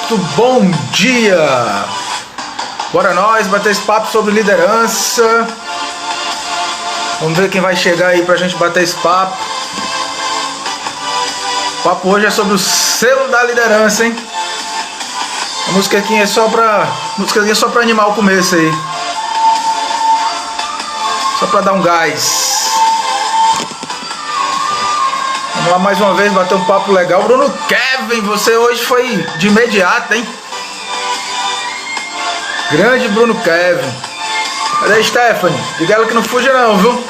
Muito bom dia! Bora nós bater esse papo sobre liderança. Vamos ver quem vai chegar aí pra gente bater esse papo. O papo hoje é sobre o selo da liderança, hein? A música aqui é só pra animar o começo aí. Só pra dar um gás. Vamos lá mais uma vez bater um papo legal. Bruno Kevin, você hoje foi de imediato, hein? Grande Bruno Kevin. Cadê a Stephanie? Diga ela que não fuja não, viu?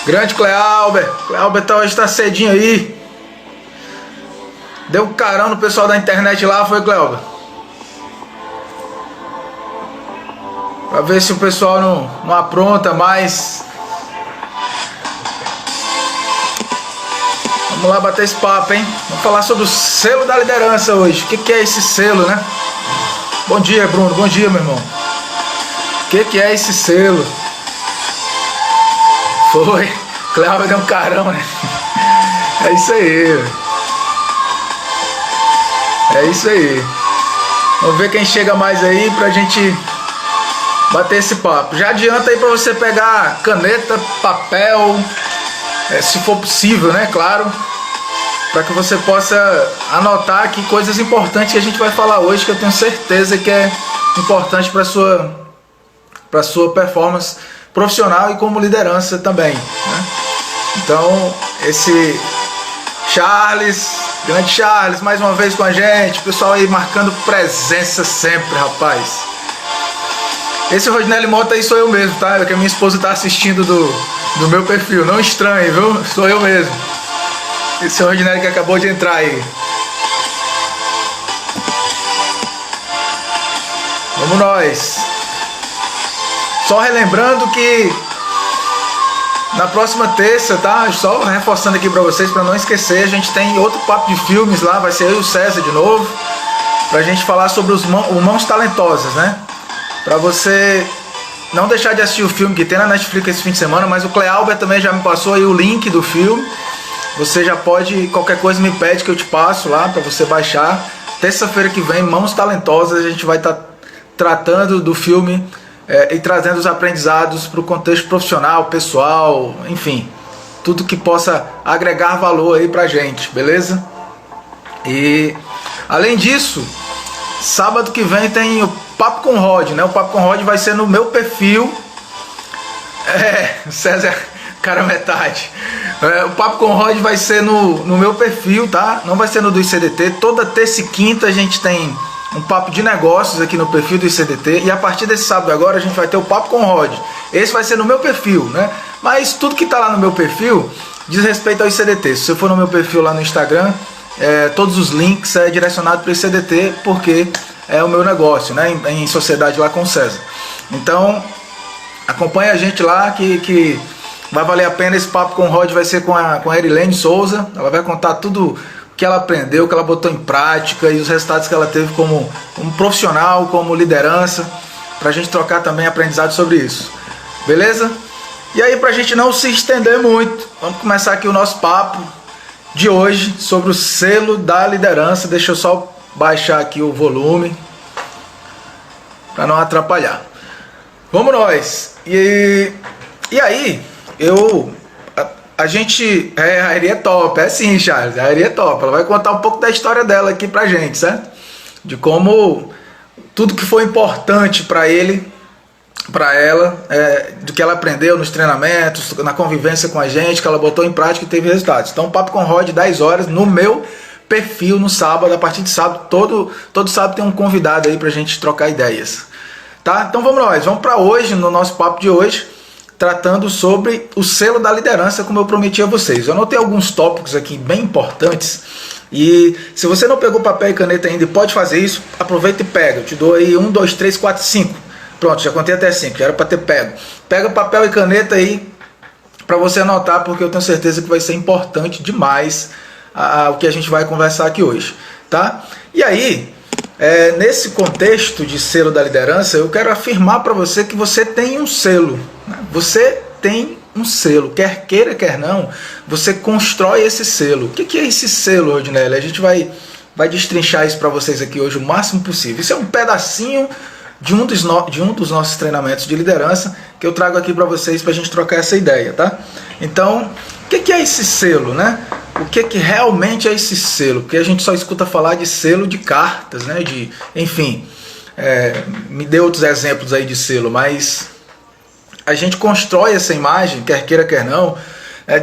Grande Clealber. Clealber hoje tá cedinho aí. Deu um carão no pessoal da internet lá, foi, Clealber? Pra ver se o pessoal não apronta mais. Vamos lá bater esse papo, hein? Vamos falar sobre o selo da liderança hoje. O que é esse selo, né? Bom dia, Bruno. Bom dia, meu irmão. O que é esse selo? Foi. Clealber deu um carão, né? É isso aí. É isso aí. Vamos ver quem chega mais aí pra gente bater esse papo. Já adianta aí pra você pegar caneta, papel, se for possível, né? Claro. Para que você possa anotar aqui coisas importantes que a gente vai falar hoje, que eu tenho certeza que é importante para sua performance profissional e como liderança também, né? Então, esse Charles, grande Charles, mais uma vez com a gente, o pessoal aí marcando presença sempre, rapaz. Esse Rodinelli Mota aí sou eu mesmo, tá? É que a minha esposa tá assistindo do meu perfil, não estranhe, viu? Sou eu mesmo. Esse é o Rodinelli que acabou de entrar aí. Vamos nós. Só relembrando que na próxima terça, tá? Só reforçando aqui pra vocês, pra não esquecer, a gente tem outro papo de filmes lá, vai ser eu e o César de novo, pra gente falar sobre os Mãos Talentosas, né? Pra você não deixar de assistir o filme que tem na Netflix esse fim de semana, mas o Clealber também já me passou aí o link do filme. Você já pode, qualquer coisa me pede que eu te passo lá para você baixar. Terça-feira que vem, Mãos Talentosas, a gente vai estar tratando do filme e trazendo os aprendizados para o contexto profissional, pessoal, enfim, tudo que possa agregar valor aí pra gente, beleza? E além disso, sábado que vem tem o Papo com Rod, né? O Papo com Rod vai ser no meu perfil. César, cara metade. O Papo com Rod vai ser no meu perfil, tá? Não vai ser no do ICDT. Toda terça e quinta a gente tem um papo de negócios aqui no perfil do ICDT. E a partir desse sábado agora a gente vai ter o Papo com Rod. Esse vai ser no meu perfil, né? Mas tudo que tá lá no meu perfil diz respeito ao ICDT. Se você for no meu perfil lá no Instagram, todos os links é direcionado para o ICDT, porque é o meu negócio, né? Em sociedade lá com o César. Então, acompanha a gente lá que vai valer a pena. Esse papo com o Rod vai ser com a Erilene Souza. Ela vai contar tudo o que ela aprendeu, o que ela botou em prática e os resultados que ela teve como profissional, como liderança, pra gente trocar também aprendizado sobre isso. Beleza? E aí, pra gente não se estender muito, vamos começar aqui o nosso papo de hoje sobre o selo da liderança. Deixa eu só baixar aqui o volume para não atrapalhar. Vamos nós. E aí, a Airi é top, é sim, Charles, a Airi é top. Ela vai contar um pouco da história dela aqui pra gente, certo? De como tudo que foi importante para ela, do que ela aprendeu nos treinamentos, na convivência com a gente, que ela botou em prática e teve resultados. Então, Papo com Rod, 10 horas, no meu perfil, no sábado. A partir de sábado, todo sábado tem um convidado aí pra gente trocar ideias, tá? Então vamos nós, vamos para hoje, no nosso papo de hoje, tratando sobre o selo da liderança, como eu prometi a vocês. Eu anotei alguns tópicos aqui bem importantes, e se você não pegou papel e caneta ainda e pode fazer isso, aproveita e pega. Eu te dou aí 1, 2, 3, 4, 5. Pronto, já contei até 5, já era para ter pego. Pega papel e caneta aí para você anotar, porque eu tenho certeza que vai ser importante demais o que a gente vai conversar aqui hoje, tá? E aí, nesse contexto de selo da liderança, eu quero afirmar para você que você tem um selo, né? Você tem um selo, quer queira, quer não, você constrói esse selo. O que é esse selo, Rodinelli? A gente vai destrinchar isso para vocês aqui hoje o máximo possível. Isso é um pedacinho de um dos nossos treinamentos de liderança que eu trago aqui para vocês, para a gente trocar essa ideia, tá? Então, o que é esse selo, né? O que realmente é esse selo? Porque a gente só escuta falar de selo de cartas, né? Enfim, me dê outros exemplos aí de selo, mas a gente constrói essa imagem, quer queira, quer não.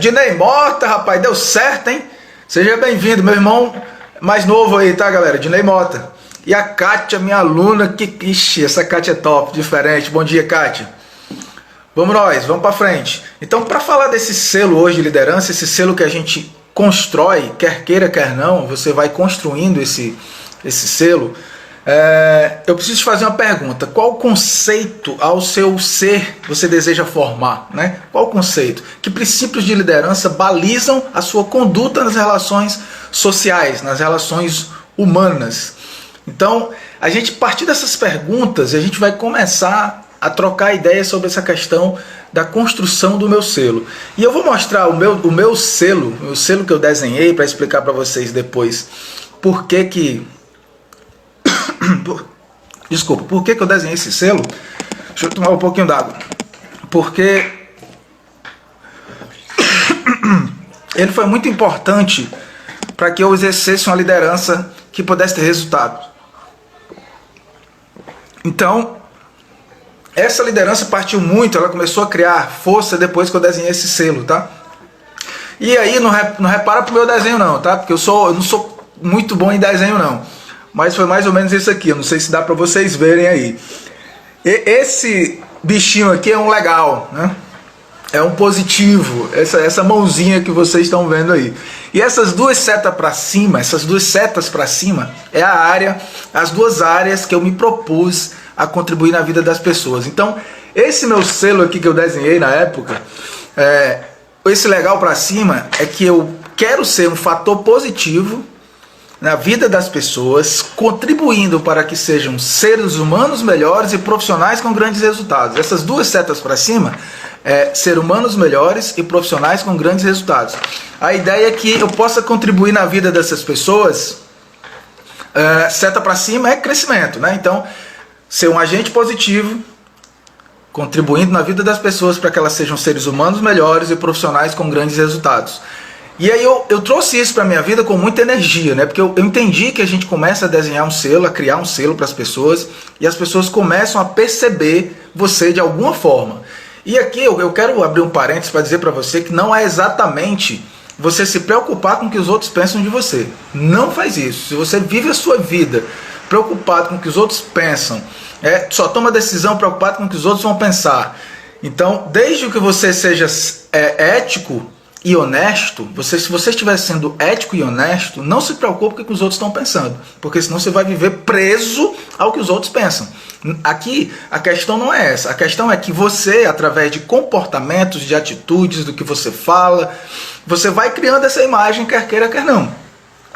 Dinei Mota, rapaz, deu certo, hein? Seja bem-vindo, meu irmão mais novo aí, tá, galera? Dinei Mota. E a Kátia, minha aluna, ixi, essa Kátia é top, diferente. Bom dia, Kátia. Vamos para frente. Então, para falar desse selo hoje de liderança, esse selo que a gente constrói, quer queira, quer não, você vai construindo esse selo, eu preciso te fazer uma pergunta. Qual conceito ao seu ser você deseja formar, né? Qual conceito? Que princípios de liderança balizam a sua conduta nas relações sociais, nas relações humanas? Então, a gente, a partir dessas perguntas, a gente vai começar a trocar ideias sobre essa questão da construção do meu selo. E eu vou mostrar o meu selo, o selo que eu desenhei, para explicar para vocês depois por que eu desenhei esse selo. Deixa eu tomar um pouquinho d'água. Porque ele foi muito importante para que eu exercesse uma liderança que pudesse ter resultado. Então, essa liderança partiu muito, ela começou a criar força depois que eu desenhei esse selo, tá? E aí, não repara pro meu desenho não, tá? Porque eu não sou muito bom em desenho não. Mas foi mais ou menos isso aqui, eu não sei se dá para vocês verem aí. Esse bichinho aqui é um legal, né? É um positivo, essa mãozinha que vocês estão vendo aí. E essas duas setas para cima, as duas áreas que eu me propus a contribuir na vida das pessoas. Então, esse meu selo aqui que eu desenhei na época, esse legal para cima é que eu quero ser um fator positivo na vida das pessoas, contribuindo para que sejam seres humanos melhores e profissionais com grandes resultados. Essas duas setas para cima ser humanos melhores e profissionais com grandes resultados. A ideia é que eu possa contribuir na vida dessas pessoas. Seta para cima é crescimento, né? Então, ser um agente positivo, contribuindo na vida das pessoas para que elas sejam seres humanos melhores e profissionais com grandes resultados. E aí eu trouxe isso para a minha vida com muita energia, né? Porque eu entendi que a gente começa a desenhar um selo, a criar um selo para as pessoas, e as pessoas começam a perceber você de alguma forma. E aqui eu quero abrir um parênteses para dizer para você que não é exatamente você se preocupar com o que os outros pensam de você. Não faz isso. Se você vive a sua vida preocupado com o que os outros pensam, só toma decisão preocupado com o que os outros vão pensar. Então, desde que você seja ético e honesto, se você estiver sendo ético e honesto, não se preocupe com o que os outros estão pensando, porque senão você vai viver preso ao que os outros pensam. Aqui, a questão não é essa. A questão é que você, através de comportamentos, de atitudes, do que você fala, você vai criando essa imagem, quer queira, quer não.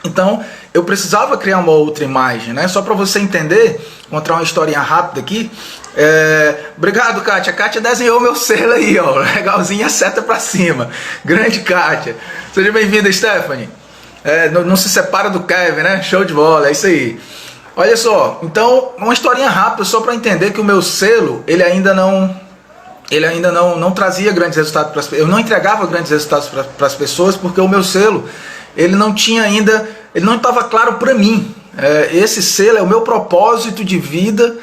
Então, eu precisava criar uma outra imagem, né? Só para você entender, contar uma historinha rápida aqui. Obrigado, Kátia. A Kátia desenhou meu selo aí, ó. Legalzinha, seta para cima. Grande Kátia. Seja bem-vinda, Stephanie. Não se separa do Kevin, né? Show de bola, é isso aí. Olha só, então, uma historinha rápida só para entender que o meu selo, ele ainda não trazia grandes resultados para as pessoas. Eu não entregava grandes resultados para as pessoas, porque o meu selo, ele não estava claro para mim. Esse selo é o meu propósito de vida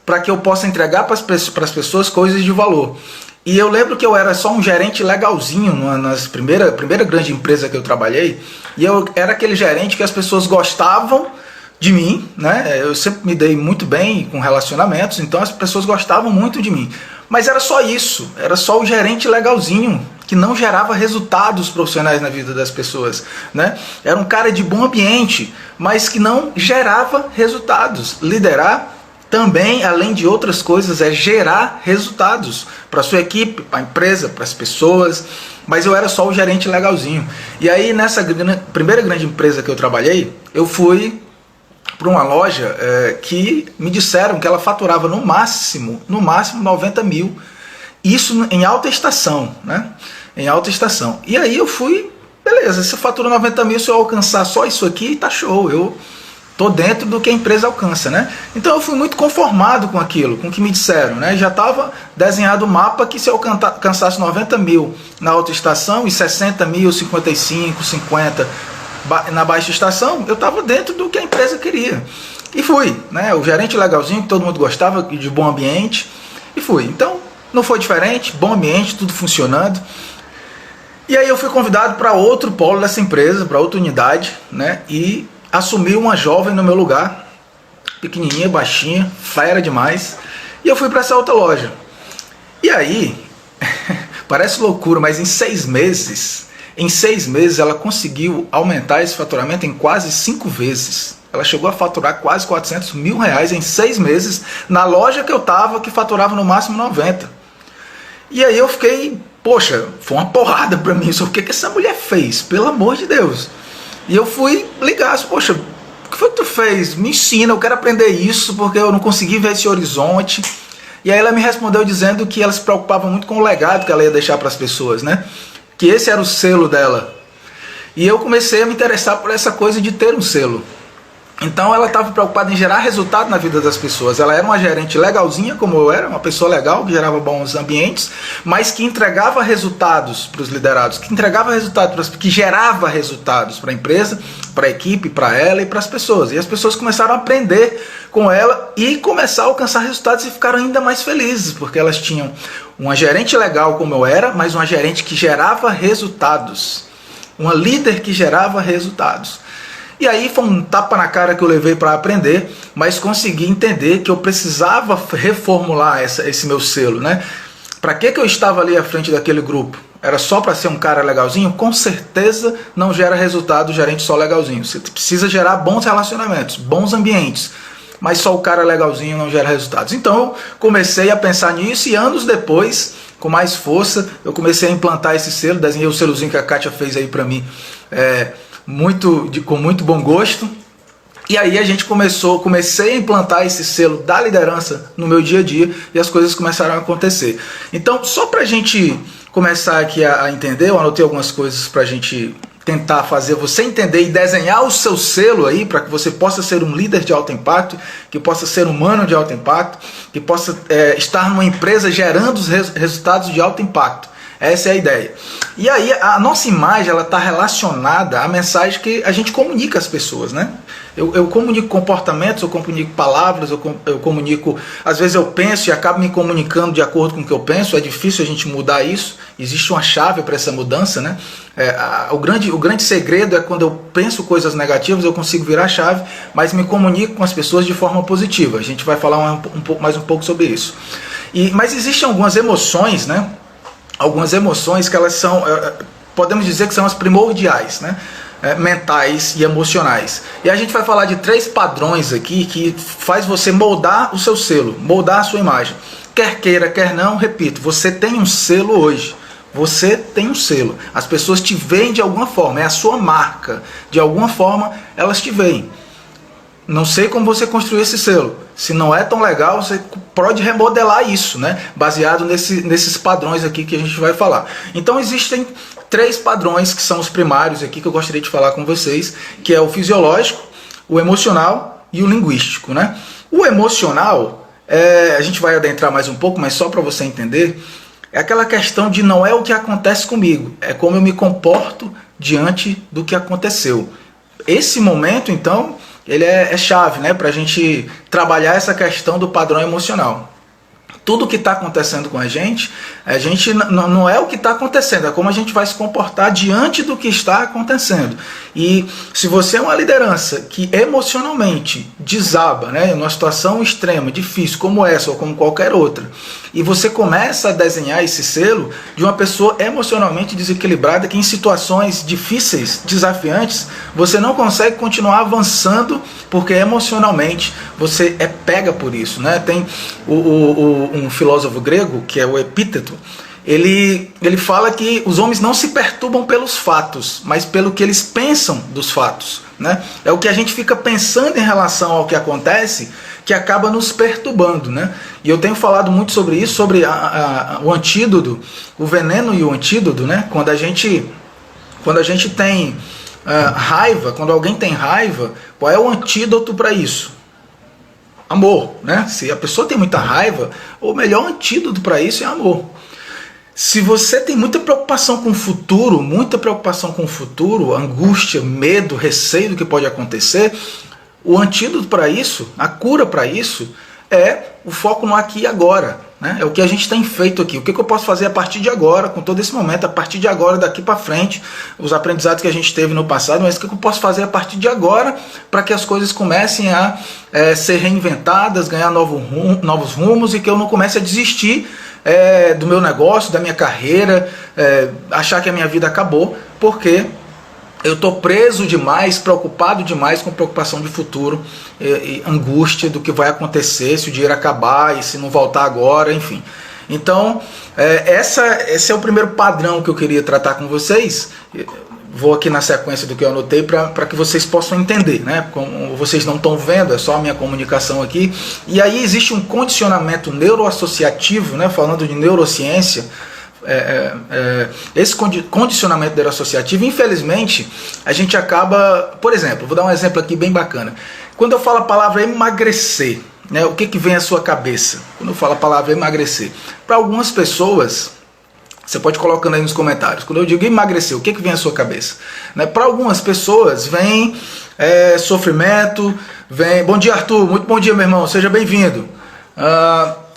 para que eu possa entregar para as pessoas coisas de valor. E eu lembro que eu era só um gerente legalzinho nas primeira grande empresa que eu trabalhei, e eu era aquele gerente que as pessoas gostavam de mim, né? Eu sempre me dei muito bem com relacionamentos, então as pessoas gostavam muito de mim. Mas era só isso, era só o gerente legalzinho, que não gerava resultados profissionais na vida das pessoas, né? Era um cara de bom ambiente, mas que não gerava resultados. Liderar também, além de outras coisas, é gerar resultados para a sua equipe, para a empresa, para as pessoas. Mas eu era só o gerente legalzinho. E aí, nessa primeira grande empresa que eu trabalhei, eu fui para uma loja que me disseram que ela faturava no máximo 90 mil. Isso em alta estação, né? Em alta estação. E aí eu fui, beleza, você fatura 90 mil, se eu alcançar só isso aqui, tá show, eu tô dentro do que a empresa alcança, né? Então eu fui muito conformado com aquilo, com o que me disseram, né? Já estava desenhado o mapa que se eu alcançasse 90 mil na alta estação e 60 mil, 55, 50 na baixa estação, eu estava dentro do que a empresa queria. E fui, né? O gerente legalzinho, que todo mundo gostava, de bom ambiente, e fui. Então não foi diferente, bom ambiente, tudo funcionando. E aí eu fui convidado para outro polo dessa empresa, para outra unidade, né? E assumi uma jovem no meu lugar, pequenininha, baixinha, fera demais. E eu fui para essa outra loja. E aí, parece loucura, mas em 6 meses ela conseguiu aumentar esse faturamento em quase 5 vezes. Ela chegou a faturar quase 400 mil reais em 6 meses na loja que eu estava, que faturava no máximo 90. E aí eu fiquei, poxa, foi uma porrada para mim. O que essa mulher fez? Pelo amor de Deus. E eu fui ligar, poxa, o que foi que tu fez? Me ensina, eu quero aprender isso, porque eu não consegui ver esse horizonte. E aí ela me respondeu dizendo que ela se preocupava muito com o legado que ela ia deixar para as pessoas, né? Que esse era o selo dela. E eu comecei a me interessar por essa coisa de ter um selo. Então ela estava preocupada em gerar resultado na vida das pessoas. Ela era uma gerente legalzinha, como eu era, uma pessoa legal, que gerava bons ambientes, mas que entregava resultados para os liderados, que entregava resultados, que gerava resultados para a empresa, para a equipe, para ela e para as pessoas. E as pessoas começaram a aprender com ela e começar a alcançar resultados e ficaram ainda mais felizes, porque elas tinham uma gerente legal como eu era, mas uma gerente que gerava resultados, uma líder que gerava resultados. E aí foi um tapa na cara que eu levei para aprender, mas consegui entender que eu precisava reformular esse meu selo, né? Para que eu estava ali à frente daquele grupo? Era só para ser um cara legalzinho? Com certeza não gera resultado o gerente só legalzinho. Você precisa gerar bons relacionamentos, bons ambientes, mas só o cara legalzinho não gera resultados. Então eu comecei a pensar nisso e anos depois, com mais força, eu comecei a implantar esse selo, desenhei o selozinho que a Kátia fez aí para mim, com muito bom gosto. E aí a gente comecei a implantar esse selo da liderança no meu dia a dia e as coisas começaram a acontecer. Então, só para a gente começar aqui a entender, eu anotei algumas coisas para a gente tentar fazer você entender e desenhar o seu selo aí, para que você possa ser um líder de alto impacto, que possa ser humano de alto impacto, que possa estar numa empresa gerando os resultados de alto impacto. Essa é a ideia. E aí a nossa imagem ela está relacionada à mensagem que a gente comunica às pessoas, né? Eu comunico comportamentos, eu comunico palavras, eu comunico, às vezes eu penso e acabo me comunicando de acordo com o que eu penso. É difícil a gente mudar isso, existe uma chave para essa mudança, né? O grande segredo é quando eu penso coisas negativas, eu consigo virar a chave, mas me comunico com as pessoas de forma positiva. A gente vai falar mais um pouco sobre isso. Mas existem algumas emoções, né? Algumas emoções que elas são, podemos dizer que são as primordiais, né? Mentais e emocionais. E a gente vai falar de 3 padrões aqui que faz você moldar o seu selo, moldar a sua imagem. Quer queira, quer não, repito, você tem um selo hoje. Você tem um selo. As pessoas te veem de alguma forma, é a sua marca. De alguma forma elas te veem. Não sei como você construiu esse selo. Se não é tão legal, você pode remodelar isso, né? Baseado nesses padrões aqui que a gente vai falar. Então existem 3 padrões que são os primários aqui que eu gostaria de falar com vocês, que é o fisiológico, o emocional e o linguístico, né? O emocional, a gente vai adentrar mais um pouco, mas só para você entender, é aquela questão de não é o que acontece comigo, é como eu me comporto diante do que aconteceu. Esse momento, então, ele é chave, né, para a gente trabalhar essa questão do padrão emocional. Tudo que está acontecendo com a gente não é o que está acontecendo, é como a gente vai se comportar diante do que está acontecendo. E se você é uma liderança que emocionalmente desaba, né, em uma situação extrema, difícil, como essa ou como qualquer outra, e você começa a desenhar esse selo de uma pessoa emocionalmente desequilibrada, que em situações difíceis, desafiantes, você não consegue continuar avançando, porque emocionalmente você é pega por isso, né? Tem um filósofo grego, que é o Epíteto, ele fala que os homens não se perturbam pelos fatos, mas pelo que eles pensam dos fatos. né? É o que a gente fica pensando em relação ao que acontece que acaba nos perturbando, né? E eu tenho falado muito sobre isso, sobre o antídoto, o veneno e o antídoto, né? Quando a gente tem raiva, quando alguém tem raiva, qual é o antídoto para isso? Amor, né? Se a pessoa tem muita raiva, o melhor antídoto para isso é amor. Se você tem muita preocupação com o futuro, angústia, medo, receio do que pode acontecer, o antídoto para isso, a cura para isso, é o foco no aqui e agora, né? É o que a gente tem feito aqui. O que eu posso fazer a partir de agora, com todo esse momento, a partir de agora, daqui para frente, os aprendizados que a gente teve no passado, mas o que eu posso fazer a partir de agora para que as coisas comecem a ser reinventadas, ganhar novos rumos e que eu não comece a desistir do meu negócio, da minha carreira, achar que a minha vida acabou, porque eu estou preso demais, preocupado demais com preocupação de futuro e angústia do que vai acontecer, se o dinheiro acabar e se não voltar agora, enfim. Então, esse é o primeiro padrão que eu queria tratar com vocês. Vou aqui na sequência do que eu anotei para que vocês possam entender, né? Como vocês não estão vendo, é só a minha comunicação aqui. E aí existe um condicionamento neuroassociativo, né? Falando de neurociência. Esse condicionamento neuroassociativo, infelizmente, a gente acaba, por exemplo, vou dar um exemplo aqui bem bacana. Quando eu falo a palavra emagrecer, né, o que vem à sua cabeça? Quando eu falo a palavra emagrecer, para algumas pessoas, você pode colocando aí nos comentários, quando eu digo emagrecer, o que vem à sua cabeça? Né, para algumas pessoas vem sofrimento, vem... Bom dia, Arthur, muito bom dia, meu irmão, seja bem-vindo.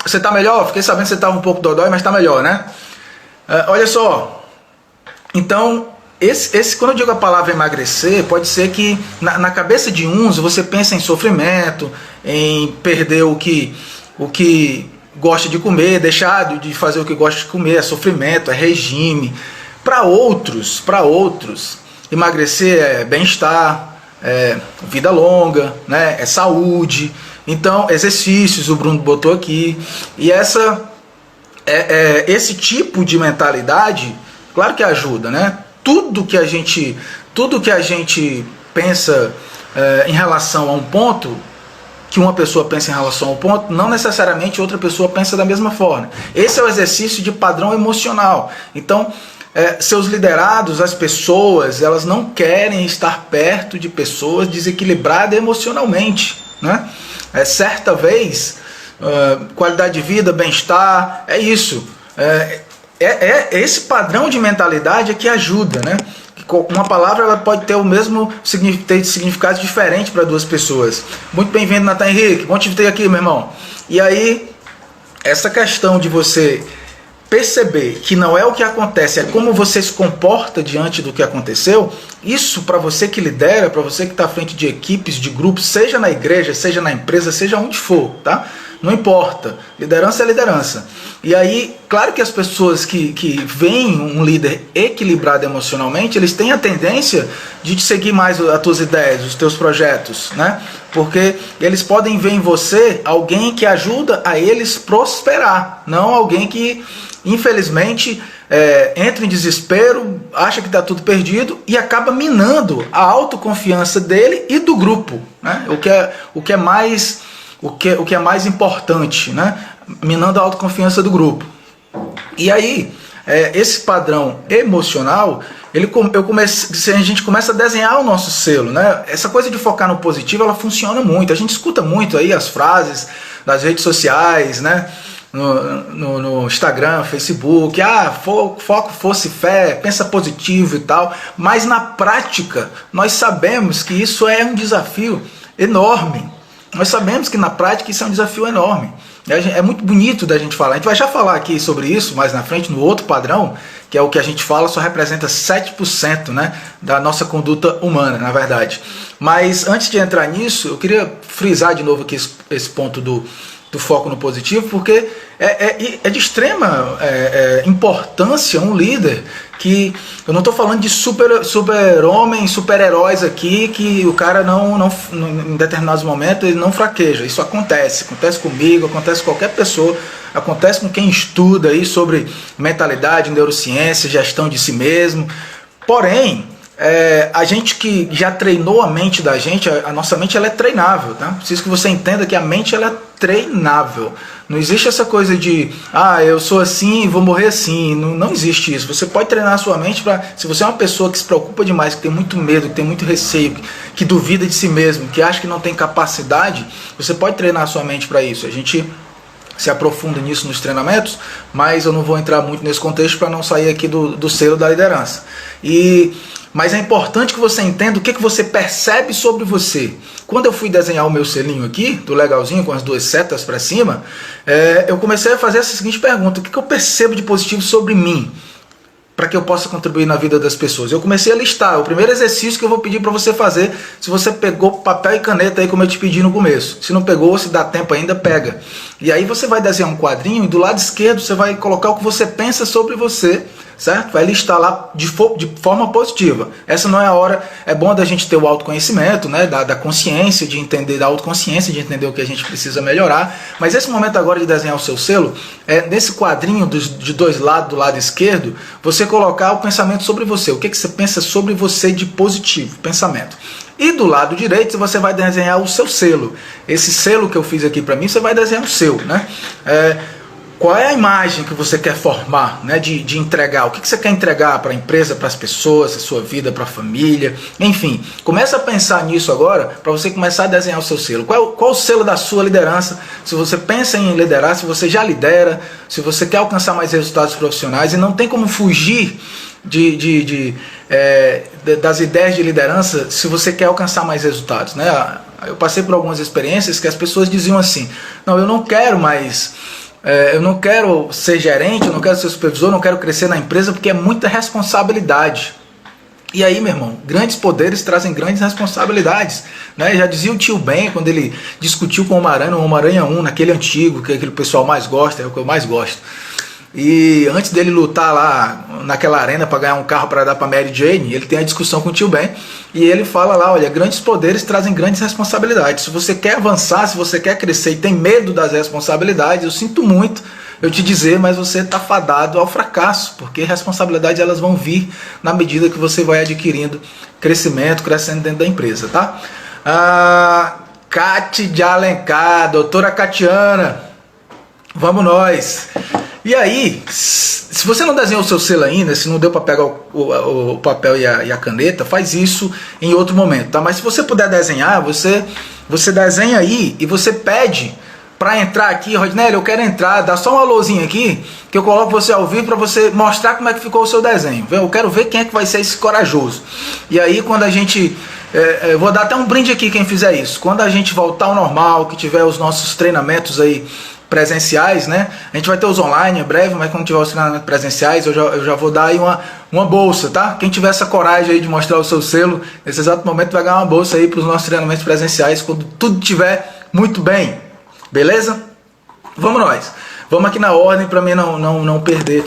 Você está melhor? Fiquei sabendo que você estava um pouco dodói, mas está melhor, né? Olha só, então, quando eu digo a palavra emagrecer, pode ser que na cabeça de uns você pensa em sofrimento, em perder o que gosta de comer, deixar de fazer o que gosta de comer, é sofrimento, é regime. Para outros, emagrecer é bem-estar, é vida longa, né? É saúde, então exercícios, o Bruno botou aqui, e esse tipo de mentalidade, claro que ajuda, né? Tudo que a gente pensa em relação a um ponto, que uma pessoa pensa em relação a um ponto, não necessariamente outra pessoa pensa da mesma forma. Esse é o exercício de padrão emocional. Então, seus liderados, as pessoas, elas não querem estar perto de pessoas desequilibradas emocionalmente, né? Certa vez... qualidade de vida, bem-estar, é isso. Esse padrão de mentalidade é que ajuda, né? Uma palavra ela pode ter o mesmo significado diferente para duas pessoas. Muito bem-vindo, Natan Henrique, bom te ter aqui, meu irmão. E aí, essa questão de você perceber que não é o que acontece, é como você se comporta diante do que aconteceu, isso para você que lidera, para você que está à frente de equipes, de grupos, seja na igreja, seja na empresa, seja onde for, tá? Não importa, liderança é liderança. E aí, claro que as pessoas que veem um líder equilibrado emocionalmente, eles têm a tendência de seguir mais as tuas ideias, os teus projetos, né? Porque eles podem ver em você alguém que ajuda a eles prosperar, não alguém que, infelizmente, entra em desespero, acha que está tudo perdido e acaba minando a autoconfiança dele e do grupo, né? O que é mais importante, né? Minando a autoconfiança do grupo. E aí, esse padrão emocional, a gente começa a desenhar o nosso selo, né? Essa coisa de focar no positivo, ela funciona muito. A gente escuta muito aí as frases das redes sociais, né? No Instagram, Facebook, foco, força e fé, pensa positivo e tal. Mas na prática, nós sabemos que isso é um desafio enorme. Nós sabemos que na prática isso é um desafio enorme. É muito bonito da gente falar. A gente vai já falar aqui sobre isso mais na frente, no outro padrão, que é o que a gente fala, só representa 7%, né, da nossa conduta humana, na verdade. Mas antes de entrar nisso, eu queria frisar de novo aqui esse ponto do foco no positivo, porque é de extrema importância um líder que... Eu não estou falando de super-homem, super-heróis aqui, que o cara em determinados momentos ele não fraqueja. Isso acontece comigo, acontece com qualquer pessoa, acontece com quem estuda aí sobre mentalidade, neurociência, gestão de si mesmo. Porém, a gente que já treinou a mente da gente, a nossa mente ela é treinável, tá? Preciso que você entenda que a mente ela é treinável. Não existe essa coisa de, eu sou assim e vou morrer assim. Não, não existe isso. Você pode treinar a sua mente para, se você é uma pessoa que se preocupa demais, que tem muito medo, que tem muito receio, que duvida de si mesmo, que acha que não tem capacidade, você pode treinar a sua mente para isso. A gente se aprofunda nisso nos treinamentos, mas eu não vou entrar muito nesse contexto para não sair aqui do selo da liderança. Mas é importante que você entenda o que você percebe sobre você. Quando eu fui desenhar o meu selinho aqui, do legalzinho, com as duas setas para cima, eu comecei a fazer essa seguinte pergunta: o que eu percebo de positivo sobre mim, para que eu possa contribuir na vida das pessoas? Eu comecei a listar. O primeiro exercício que eu vou pedir para você fazer, se você pegou papel e caneta aí, como eu te pedi no começo. Se não pegou, se dá tempo ainda, pega. E aí você vai desenhar um quadrinho e do lado esquerdo você vai colocar o que você pensa sobre você, certo? Vai listar lá de forma positiva. Essa não é a hora. É bom da gente ter o autoconhecimento, né? Da consciência, de entender, da autoconsciência, de entender o que a gente precisa melhorar. Mas esse momento agora de desenhar o seu selo, nesse quadrinho de dois lados, do lado esquerdo, você colocar o pensamento sobre você. O que você pensa sobre você de positivo, pensamento. E do lado direito você vai desenhar o seu selo. Esse selo que eu fiz aqui para mim, você vai desenhar o seu, né? Qual é a imagem que você quer formar, né, de entregar? O que você quer entregar para a empresa, para as pessoas, a sua vida, para a família? Enfim, começa a pensar nisso agora para você começar a desenhar o seu selo. Qual o selo da sua liderança? Se você pensa em liderar, se você já lidera, se você quer alcançar mais resultados profissionais, e não tem como fugir das ideias de liderança se você quer alcançar mais resultados, né? Eu passei por algumas experiências que as pessoas diziam assim: não, eu não quero mais... eu não quero ser gerente, eu não quero ser supervisor, eu não quero crescer na empresa porque é muita responsabilidade. E aí, meu irmão, grandes poderes trazem grandes responsabilidades, né? Já dizia o tio Ben quando ele discutiu com o Homem-Aranha 1, naquele antigo, que aquele pessoal mais gosta, é o que eu mais gosto. E antes dele lutar lá naquela arena para ganhar um carro para dar para Mary Jane, ele tem a discussão com o tio Ben e ele fala lá: olha, grandes poderes trazem grandes responsabilidades. Se você quer avançar, se você quer crescer e tem medo das responsabilidades, eu sinto muito eu te dizer, mas você está fadado ao fracasso, porque responsabilidades elas vão vir na medida que você vai adquirindo crescimento, crescendo dentro da empresa, tá? Cate de Alencar, doutora Catiana, vamos nós! E aí, se você não desenhou o seu selo ainda, se não deu para pegar o papel e a caneta, faz isso em outro momento, tá? Mas se você puder desenhar, você desenha aí e você pede para entrar aqui: Rodnélio, eu quero entrar, dá só um alôzinho aqui, que eu coloco você ao vivo para você mostrar como é que ficou o seu desenho. Eu quero ver quem é que vai ser esse corajoso. E aí, quando a gente... eu vou dar até um brinde aqui quem fizer isso. Quando a gente voltar ao normal, que tiver os nossos treinamentos aí presenciais, né? A gente vai ter os online em breve, mas quando tiver os treinamentos presenciais, eu já vou dar aí uma bolsa, tá? Quem tiver essa coragem aí de mostrar o seu selo, nesse exato momento vai ganhar uma bolsa aí para os nossos treinamentos presenciais, quando tudo estiver muito bem. Beleza? Vamos nós. Vamos aqui na ordem para mim não perder.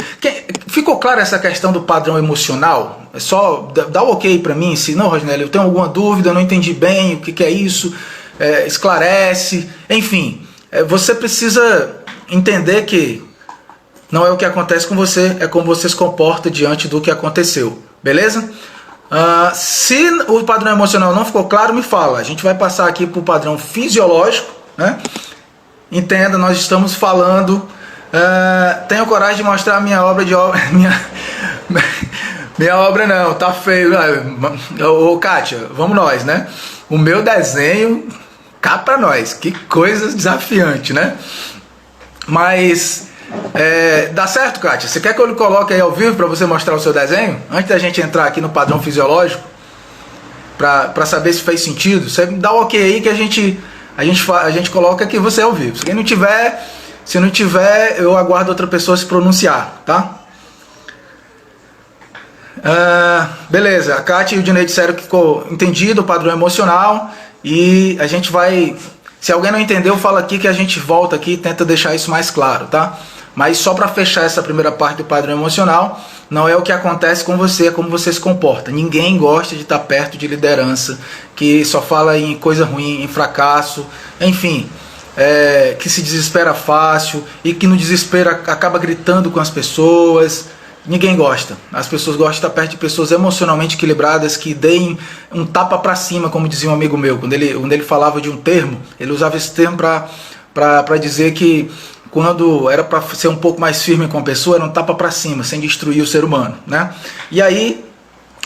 Ficou clara essa questão do padrão emocional? É só dá o ok para mim. Se não, Rodnélio, eu tenho alguma dúvida, eu não entendi bem o que é isso, esclarece. Enfim, você precisa entender que não é o que acontece com você, é como você se comporta diante do que aconteceu. Beleza? Se o padrão emocional não ficou claro, me fala. A gente vai passar aqui para o padrão fisiológico, né? Entenda, nós estamos falando. Tenho coragem de mostrar a minha obra de obra. Minha obra não, tá feio. Ô Kátia, vamos nós, né? O meu desenho, cá pra nós. Que coisa desafiante, né? Mas dá certo, Kátia? Você quer que eu lhe coloque aí ao vivo para você mostrar o seu desenho? Antes da gente entrar aqui no padrão fisiológico, para saber se fez sentido, você dá o ok aí que a gente coloca aqui você ao vivo. Se não tiver, eu aguardo outra pessoa se pronunciar, tá? Beleza, a Kátia e o Dinei disseram que ficou entendido o padrão emocional e a gente vai... Se alguém não entendeu, fala aqui que a gente volta aqui e tenta deixar isso mais claro, tá? Mas só para fechar essa primeira parte do padrão emocional, não é o que acontece com você, é como você se comporta. Ninguém gosta de estar perto de liderança que só fala em coisa ruim, em fracasso, enfim, que se desespera fácil e que no desespero acaba gritando com as pessoas, ninguém gosta. As pessoas gostam de estar perto de pessoas emocionalmente equilibradas, que deem um tapa para cima, como dizia um amigo meu. Quando ele falava de um termo, ele usava esse termo para dizer que quando era para ser um pouco mais firme com a pessoa, era um tapa para cima, sem destruir o ser humano, né? E aí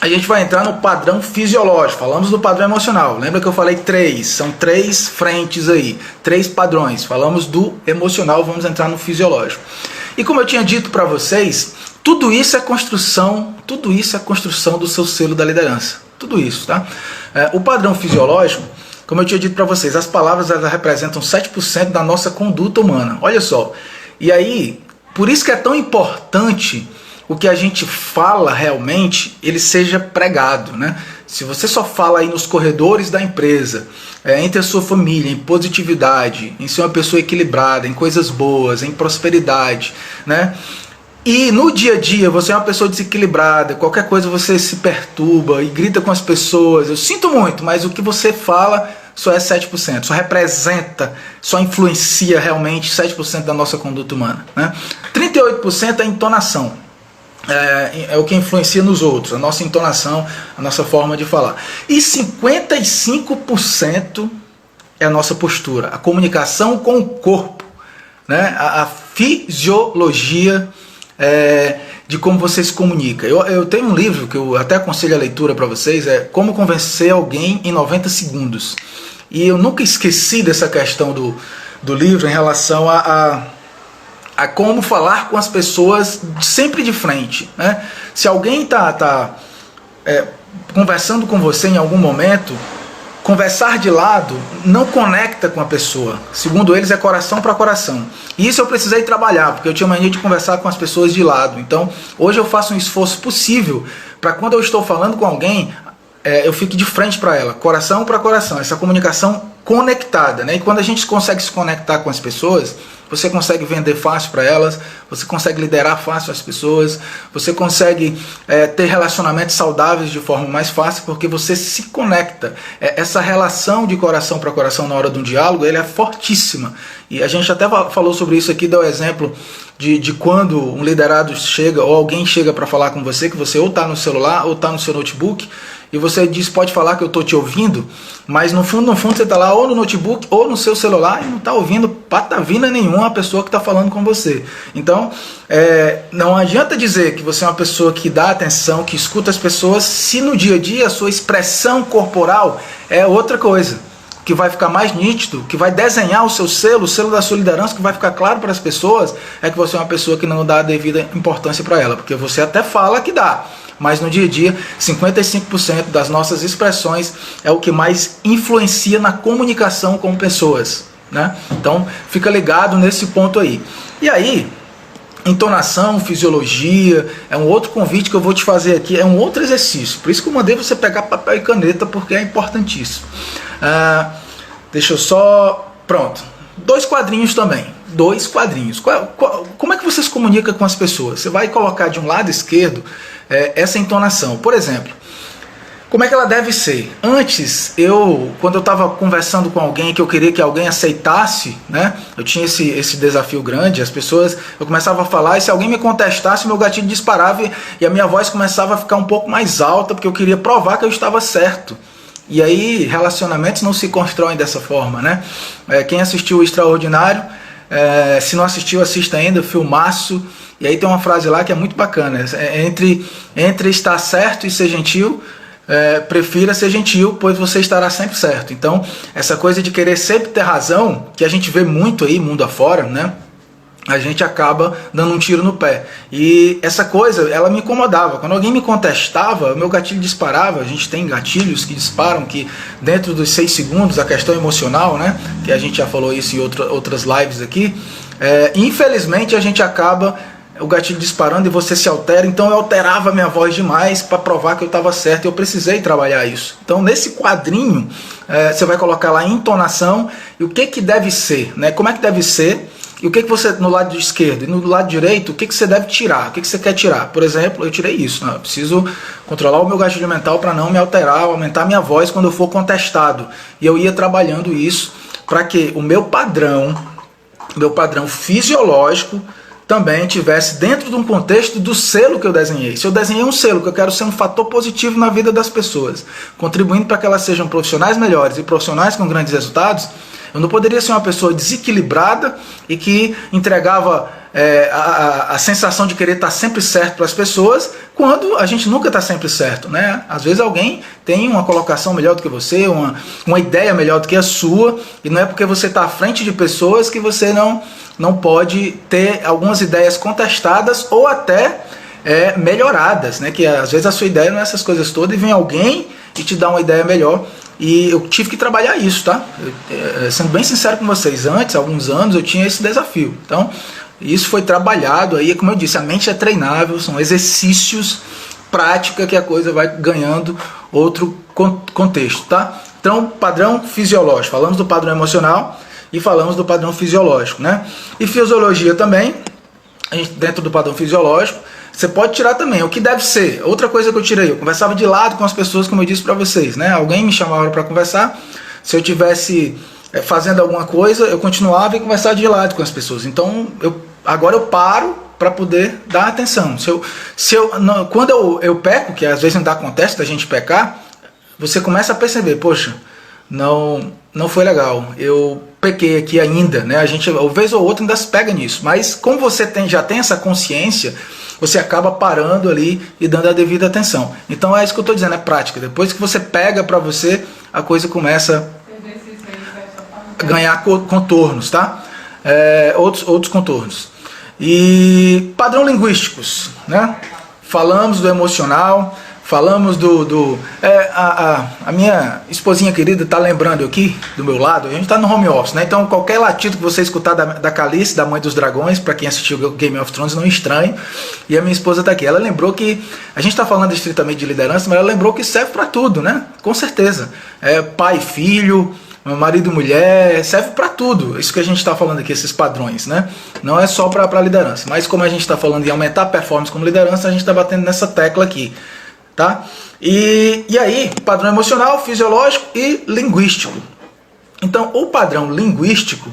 a gente vai entrar no padrão fisiológico. Falamos do padrão emocional. Lembra que eu falei são 3 frentes aí, 3 padrões. Falamos do emocional, vamos entrar no fisiológico. E como eu tinha dito para vocês, tudo isso é construção do seu selo da liderança. Tudo isso, tá? O padrão fisiológico, como eu tinha dito para vocês, as palavras elas representam 7% da nossa conduta humana. Olha só. E aí, por isso que é tão importante o que a gente fala realmente, ele seja pregado, né? Se você só fala aí nos corredores da empresa, entre a sua família, em positividade, em ser uma pessoa equilibrada, em coisas boas, em prosperidade, né? E no dia a dia você é uma pessoa desequilibrada, qualquer coisa você se perturba e grita com as pessoas, eu sinto muito, mas o que você fala só é 7%, só representa, só influencia realmente 7% da nossa conduta humana, né? 38% é a entonação. É o que influencia nos outros, a nossa entonação, a nossa forma de falar. E 55% é a nossa postura, a comunicação com o corpo, né? A fisiologia de como você se comunica. Eu tenho um livro que eu até aconselho a leitura para vocês, Como Convencer Alguém em 90 Segundos. E eu nunca esqueci dessa questão do livro em relação a como falar com as pessoas sempre de frente, né? Se alguém está conversando com você em algum momento, conversar de lado não conecta com a pessoa. Segundo eles, é coração para coração. E isso eu precisei trabalhar, porque eu tinha mania de conversar com as pessoas de lado. Então, hoje eu faço um esforço possível para quando eu estou falando com alguém, eu fique de frente para ela, coração para coração, essa comunicação conectada, né? E quando a gente consegue se conectar com as pessoas, você consegue vender fácil para elas, você consegue liderar fácil as pessoas, você consegue ter relacionamentos saudáveis de forma mais fácil, porque você se conecta. Essa relação de coração para coração na hora de um diálogo, ele é fortíssima. E a gente até falou sobre isso aqui, deu exemplo de quando um liderado chega, ou alguém chega para falar com você, que você ou está no celular ou está no seu notebook, e você diz, pode falar que eu estou te ouvindo, mas no fundo você está lá ou no notebook ou no seu celular e não está ouvindo patavina nenhuma a pessoa que está falando com você. Então, não adianta dizer que você é uma pessoa que dá atenção, que escuta as pessoas, se no dia a dia a sua expressão corporal é outra coisa, que vai ficar mais nítido, que vai desenhar o seu selo, o selo da sua liderança, que vai ficar claro para as pessoas, é que você é uma pessoa que não dá a devida importância para ela, porque você até fala que dá, mas no dia a dia, 55% das nossas expressões é o que mais influencia na comunicação com pessoas, né? Então, fica ligado nesse ponto aí. E aí, entonação, fisiologia, é um outro convite que eu vou te fazer aqui, é um outro exercício. Por isso que eu mandei você pegar papel e caneta, porque é importantíssimo. Deixa eu só... Pronto. 2 quadrinhos também. 2 quadrinhos. Como é que você se comunica com as pessoas? Você vai colocar de um lado esquerdo essa entonação. Por exemplo, como é que ela deve ser? Antes, quando eu estava conversando com alguém que eu queria que alguém aceitasse, né? Eu tinha esse desafio grande, eu começava a falar e se alguém me contestasse, meu gatilho disparava e a minha voz começava a ficar um pouco mais alta, porque eu queria provar que eu estava certo. E aí, relacionamentos não se constroem dessa forma, né? Quem assistiu o Extraordinário, se não assistiu, assista ainda, filmaço. E aí tem uma frase lá que é muito bacana, entre estar certo e ser gentil, prefira ser gentil, pois você estará sempre certo. Então, essa coisa de querer sempre ter razão, que a gente vê muito aí, mundo afora, né? A gente acaba dando um tiro no pé. E essa coisa, ela me incomodava. Quando alguém me contestava, meu gatilho disparava. A gente tem gatilhos que disparam, que dentro dos 6 segundos, a questão emocional, né? Que a gente já falou isso em outras lives aqui. Infelizmente, a gente acaba o gatilho disparando e você se altera. Então eu alterava a minha voz demais para provar que eu estava certo e eu precisei trabalhar isso. Então nesse quadrinho você vai colocar lá a entonação e o que deve ser, né? Como é que deve ser e o que você no lado esquerdo e no lado direito, o que você deve tirar, o que você quer tirar. Por exemplo, eu tirei isso, né? Eu preciso controlar o meu gatilho mental para não me alterar, aumentar minha voz quando eu for contestado. E eu ia trabalhando isso para que o meu padrão fisiológico também tivesse dentro de um contexto do selo que eu desenhei. Se eu desenhei um selo que eu quero ser um fator positivo na vida das pessoas, contribuindo para que elas sejam profissionais melhores e profissionais com grandes resultados, eu não poderia ser uma pessoa desequilibrada e que entregava a sensação de querer estar sempre certo para as pessoas, quando a gente nunca está sempre certo, né? Às vezes alguém tem uma colocação melhor do que você, uma ideia melhor do que a sua, e não é porque você está à frente de pessoas que você não pode ter algumas ideias contestadas ou até melhoradas, né? Que às vezes a sua ideia não é essas coisas todas e vem alguém e te dá uma ideia melhor. E eu tive que trabalhar isso, tá? Sendo bem sincero com vocês, antes, há alguns anos, eu tinha esse desafio. Então, isso foi trabalhado aí, como eu disse, a mente é treinável, são exercícios, prática, que a coisa vai ganhando outro contexto, tá? Então, padrão fisiológico, falamos do padrão emocional e falamos do padrão fisiológico, né? E fisiologia também, dentro do padrão fisiológico, você pode tirar também o que deve ser. Outra coisa que eu tirei, eu conversava de lado com as pessoas, como eu disse para vocês, né? Alguém me chamava para conversar, se eu tivesse fazendo alguma coisa, eu continuava e conversava de lado com as pessoas. Então, agora eu paro para poder dar atenção. Quando eu peco, que às vezes ainda acontece da gente pecar, você começa a perceber, poxa, não foi legal, eu pequei aqui ainda, né? A gente, uma vez ou outra, ainda se pega nisso, mas como você já tem essa consciência, você acaba parando ali e dando a devida atenção. Então é isso que eu estou dizendo, é prática. Depois que você pega para você, a coisa começa a ganhar contornos, tá? Outros contornos. E padrão linguísticos, né? Falamos do emocional, falamos a minha esposinha querida está lembrando aqui, do meu lado, a gente está no home office, né? Então qualquer latido que você escutar da Calice, da Mãe dos Dragões, para quem assistiu Game of Thrones, não estranhe. E a minha esposa está aqui. Ela lembrou que, a gente está falando estritamente de liderança, mas ela lembrou que serve para tudo, né? Com certeza. Pai, filho, marido e mulher, serve para tudo. Isso que a gente está falando aqui, esses padrões, né? Não é só para liderança, mas como a gente está falando em aumentar a performance como liderança, a gente está batendo nessa tecla aqui. Tá? E aí, padrão emocional, fisiológico e linguístico. Então, o padrão linguístico,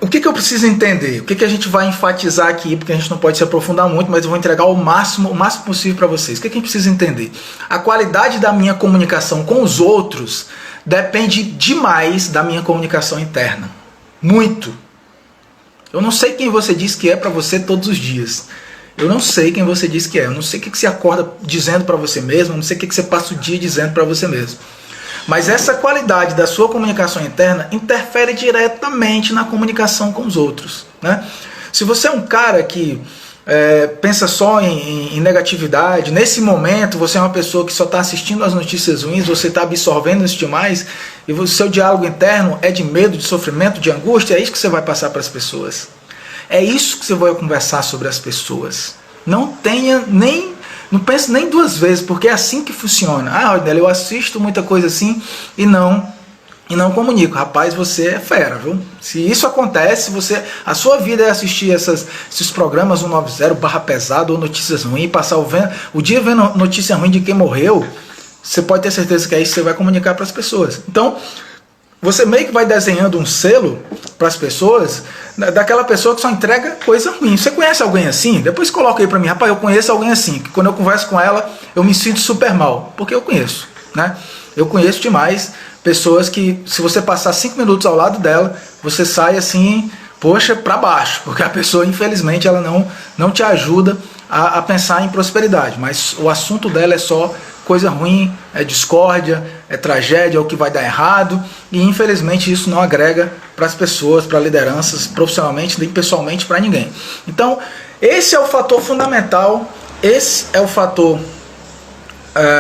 o que eu preciso entender? O que a gente vai enfatizar aqui, porque a gente não pode se aprofundar muito, mas eu vou entregar o máximo possível para vocês. O que a gente precisa entender? A qualidade da minha comunicação com os outros depende demais da minha comunicação interna. Muito. Eu não sei quem você diz que é para você todos os dias. Eu não sei quem você diz que é, eu não sei o que você acorda dizendo para você mesmo, eu não sei o que você passa o dia dizendo para você mesmo. Mas essa qualidade da sua comunicação interna interfere diretamente na comunicação com os outros, né? Se você é um cara que pensa só em negatividade, nesse momento você é uma pessoa que só está assistindo às notícias ruins, você está absorvendo isso demais, e o seu diálogo interno é de medo, de sofrimento, de angústia, é isso que você vai passar para as pessoas. É isso que você vai conversar sobre as pessoas. Não pense nem duas vezes, porque é assim que funciona. Rodney, eu assisto muita coisa assim e não comunico. Rapaz, você é fera, viu? Se isso acontece, a sua vida é assistir esses programas 190, Barra Pesada ou Notícias Ruins, passar o dia vendo notícia ruim de quem morreu, você pode ter certeza que é isso que você vai comunicar para as pessoas. Então, você meio que vai desenhando um selo para as pessoas, daquela pessoa que só entrega coisa ruim. Você conhece alguém assim? Depois coloca aí para mim, rapaz, eu conheço alguém assim, que quando eu converso com ela, eu me sinto super mal, porque eu conheço, né? Eu conheço demais pessoas que, se você passar 5 minutos ao lado dela, você sai assim, poxa, para baixo, porque a pessoa, infelizmente, ela não te ajuda a pensar em prosperidade, mas o assunto dela é só coisa ruim, é discórdia, é tragédia, é o que vai dar errado, e infelizmente isso não agrega para as pessoas, para lideranças, profissionalmente, nem pessoalmente para ninguém. Então, esse é o fator fundamental, esse é o fator,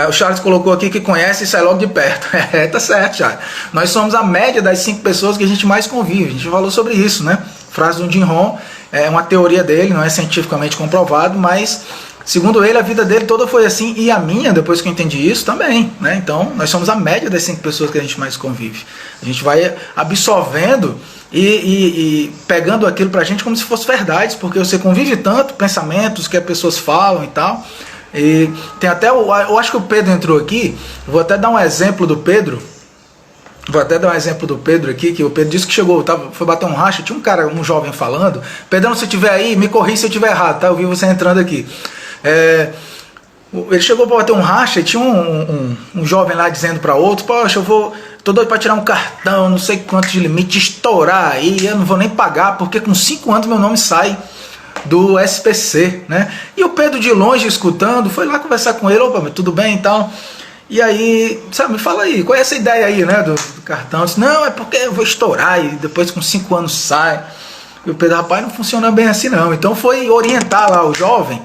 o Charles colocou aqui que conhece e sai logo de perto. Tá certo, Charles. Nós somos a média das 5 pessoas que a gente mais convive, a gente falou sobre isso, né? Frase do Jim Rohn, é uma teoria dele, não é cientificamente comprovado, mas segundo ele, a vida dele toda foi assim, e a minha, depois que eu entendi isso, também, né? Então, nós somos a média das 5 pessoas que a gente mais convive. A gente vai absorvendo e pegando aquilo pra gente como se fosse verdade, porque você convive tanto, pensamentos que as pessoas falam e tal. E tem até, eu acho que o Pedro entrou aqui, vou até dar um exemplo do Pedro, Vou até dar um exemplo do Pedro aqui, que o Pedro disse que chegou, foi bater um racha, tinha um cara, um jovem falando, Pedrão, se tiver aí, me corrija se eu estiver errado, tá? Eu vi você entrando aqui. Ele chegou para bater um racha e tinha um jovem lá dizendo para outro, poxa, tô doido para tirar um cartão, não sei quanto de limite, estourar aí, eu não vou nem pagar, porque com 5 anos meu nome sai do SPC, né? E o Pedro de longe escutando, foi lá conversar com ele, opa, tudo bem e tal. E aí, sabe, me fala aí, qual é essa ideia aí, né, do cartão? Eu disse, não, é porque eu vou estourar e depois com 5 anos sai. E o Pedro, rapaz, não funciona bem assim não. Então foi orientar lá o jovem,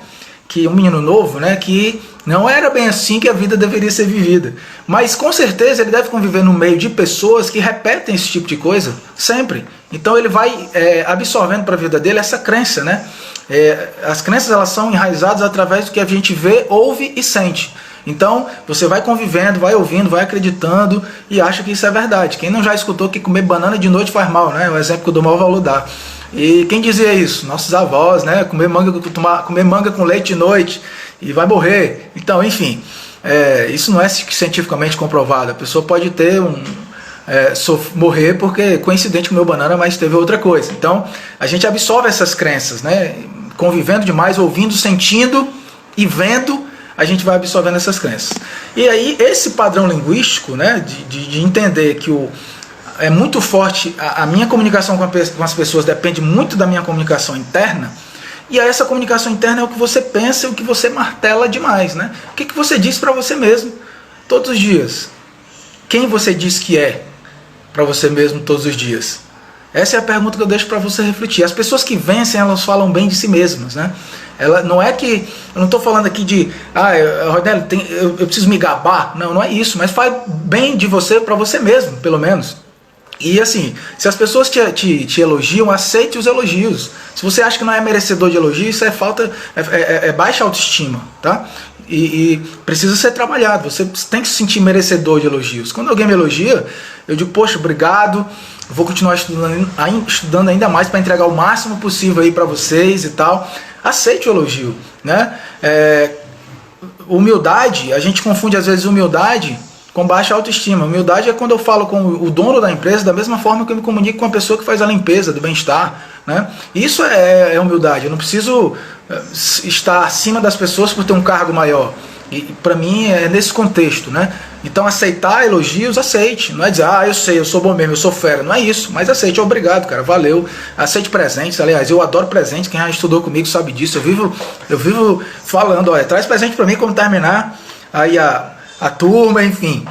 que um menino novo, né, que não era bem assim que a vida deveria ser vivida. Mas com certeza ele deve conviver no meio de pessoas que repetem esse tipo de coisa sempre. Então ele vai absorvendo para a vida dele essa crença, né? As crenças, elas são enraizadas através do que a gente vê, ouve e sente. Então você vai convivendo, vai ouvindo, vai acreditando e acha que isso é verdade. Quem não já escutou que comer banana de noite faz mal, né? O exemplo que eu dou maior valor dar. E quem dizia isso? Nossos avós, né? Comer manga com leite de noite e vai morrer. Então, enfim, isso não é cientificamente comprovado. A pessoa pode ter morrer porque coincidente comeu banana, mas teve outra coisa. Então, a gente absorve essas crenças, né? Convivendo demais, ouvindo, sentindo e vendo, a gente vai absorvendo essas crenças. E aí, esse padrão linguístico, né? De entender que é muito forte, a minha comunicação com as pessoas depende muito da minha comunicação interna, e essa comunicação interna é o que você pensa e o que você martela demais, né? O que você diz para você mesmo todos os dias? Quem você diz que é para você mesmo todos os dias? Essa é a pergunta que eu deixo para você refletir. As pessoas que vencem, elas falam bem de si mesmas, né? Não é que, eu não estou falando aqui de, Rodnélio, eu preciso me gabar, não é isso, mas fale bem de você para você mesmo, pelo menos. E assim, se as pessoas te elogiam, aceite os elogios. Se você acha que não é merecedor de elogio, isso é baixa autoestima, tá? E precisa ser trabalhado. Você tem que se sentir merecedor de elogios. Quando alguém me elogia, eu digo, poxa, obrigado, vou continuar estudando ainda mais para entregar o máximo possível aí para vocês e tal. Aceite o elogio, né? Humildade, a gente confunde às vezes humildade com baixa autoestima. Humildade é quando eu falo com o dono da empresa da mesma forma que eu me comunico com a pessoa que faz a limpeza, do bem-estar, né? Isso é humildade. Eu não preciso estar acima das pessoas por ter um cargo maior. E para mim é nesse contexto, né? Então aceitar elogios, aceite. Não é dizer, eu sei, eu sou bom mesmo, eu sou fera. Não é isso, mas aceite, obrigado, cara, valeu. Aceite presentes, aliás, eu adoro presentes, quem já estudou comigo sabe disso. Eu vivo falando, olha, traz presente para mim quando terminar aí a turma, enfim.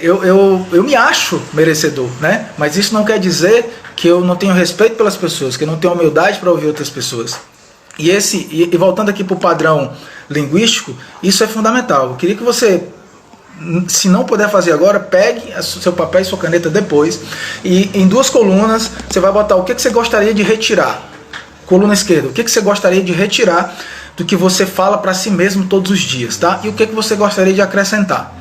Eu me acho merecedor, né? Mas isso não quer dizer que eu não tenho respeito pelas pessoas, que eu não tenho humildade para ouvir outras pessoas. E voltando aqui para o padrão linguístico, isso é fundamental. Eu queria que você, se não puder fazer agora, pegue seu papel e sua caneta depois, e em 2 colunas você vai botar o que você gostaria de retirar. Coluna esquerda, o que você gostaria de retirar do que você fala para si mesmo todos os dias, tá? E o que você gostaria de acrescentar.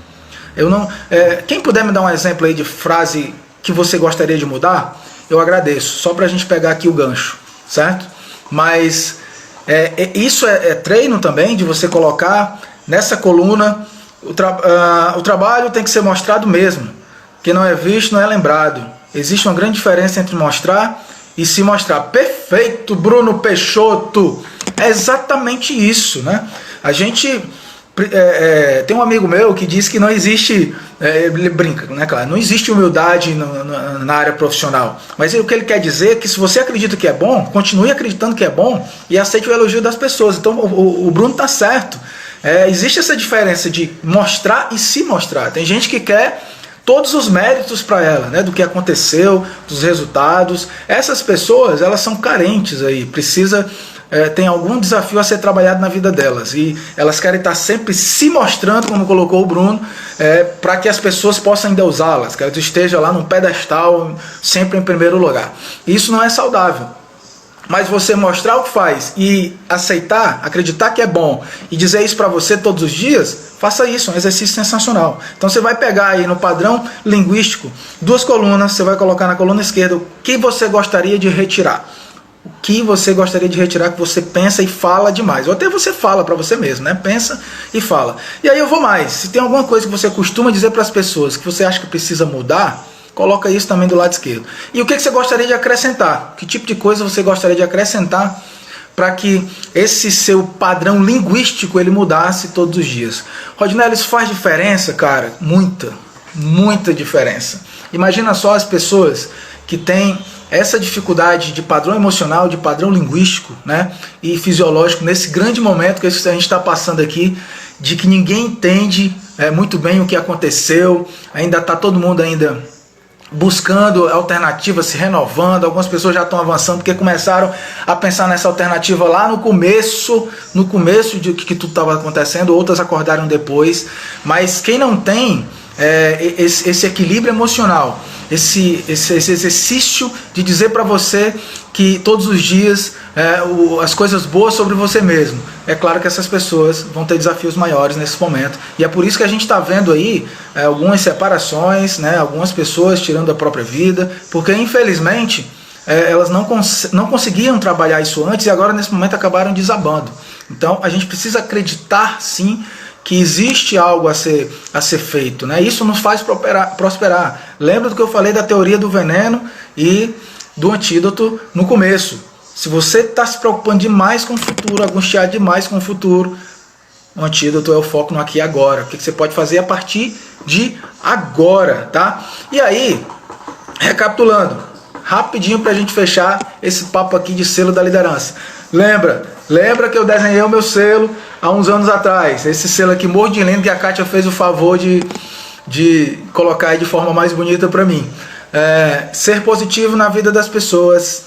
Quem puder me dar um exemplo aí de frase que você gostaria de mudar, eu agradeço, só para a gente pegar aqui o gancho, certo? Mas isso é treino também, de você colocar nessa coluna, o trabalho tem que ser mostrado mesmo. Quem não é visto não é lembrado. Existe uma grande diferença entre mostrar e se mostrar. Perfeito, Bruno Peixoto! É exatamente isso, né? A gente tem um amigo meu que diz que não existe, ele brinca, né, claro, não existe humildade na área profissional, mas o que ele quer dizer é que se você acredita que é bom, continue acreditando que é bom e aceite o elogio das pessoas. Então o Bruno está certo. Existe essa diferença de mostrar e se mostrar. Tem gente que quer todos os méritos para ela, né, do que aconteceu, dos resultados. Essas pessoas, elas são carentes aí, tem algum desafio a ser trabalhado na vida delas, e elas querem estar sempre se mostrando, como colocou o Bruno, para que as pessoas possam endeusá-las, que elas estejam lá num pedestal, sempre em primeiro lugar. Isso não é saudável. Mas você mostrar o que faz e aceitar, acreditar que é bom e dizer isso para você todos os dias, faça isso, é um exercício sensacional. Então você vai pegar aí no padrão linguístico 2 colunas, você vai colocar na coluna esquerda o que você gostaria de retirar. o que você gostaria de retirar que você pensa e fala demais. Ou até você fala para você mesmo, né? Pensa e fala. E aí eu vou mais. Se tem alguma coisa que você costuma dizer para as pessoas que você acha que precisa mudar, coloca isso também do lado esquerdo. E o que você gostaria de acrescentar? Que tipo de coisa você gostaria de acrescentar para que esse seu padrão linguístico ele mudasse todos os dias? Rodinelli, isso faz diferença, cara? Muita diferença. Imagina só as pessoas que têm essa dificuldade de padrão emocional, de padrão linguístico, né, e fisiológico, nesse grande momento que a gente está passando aqui, de que ninguém entende muito bem o que aconteceu, ainda está todo mundo ainda buscando alternativas, se renovando. Algumas pessoas já estão avançando porque começaram a pensar nessa alternativa lá no começo de que tudo estava acontecendo, outras acordaram depois. Mas quem não tem esse equilíbrio emocional, esse exercício de dizer para você que todos os dias as coisas boas sobre você mesmo, é claro que essas pessoas vão ter desafios maiores nesse momento, e é por isso que a gente está vendo aí algumas separações, né, algumas pessoas tirando a própria vida, porque infelizmente elas não conseguiam trabalhar isso antes e agora nesse momento acabaram desabando. Então a gente precisa acreditar sim que existe algo a ser feito, né? Isso nos faz prosperar. Lembra do que eu falei da teoria do veneno e do antídoto no começo. Se você está se preocupando demais com o futuro, angustiado demais com o futuro, o antídoto é o foco no aqui e agora. O que você pode fazer a partir de agora, tá? E aí, recapitulando, rapidinho para a gente fechar esse papo aqui de selo da liderança. Lembra que eu desenhei o meu selo há uns anos atrás. Esse selo aqui, morro de lindo, que a Kátia fez o favor de colocar aí de forma mais bonita para mim. Ser positivo na vida das pessoas,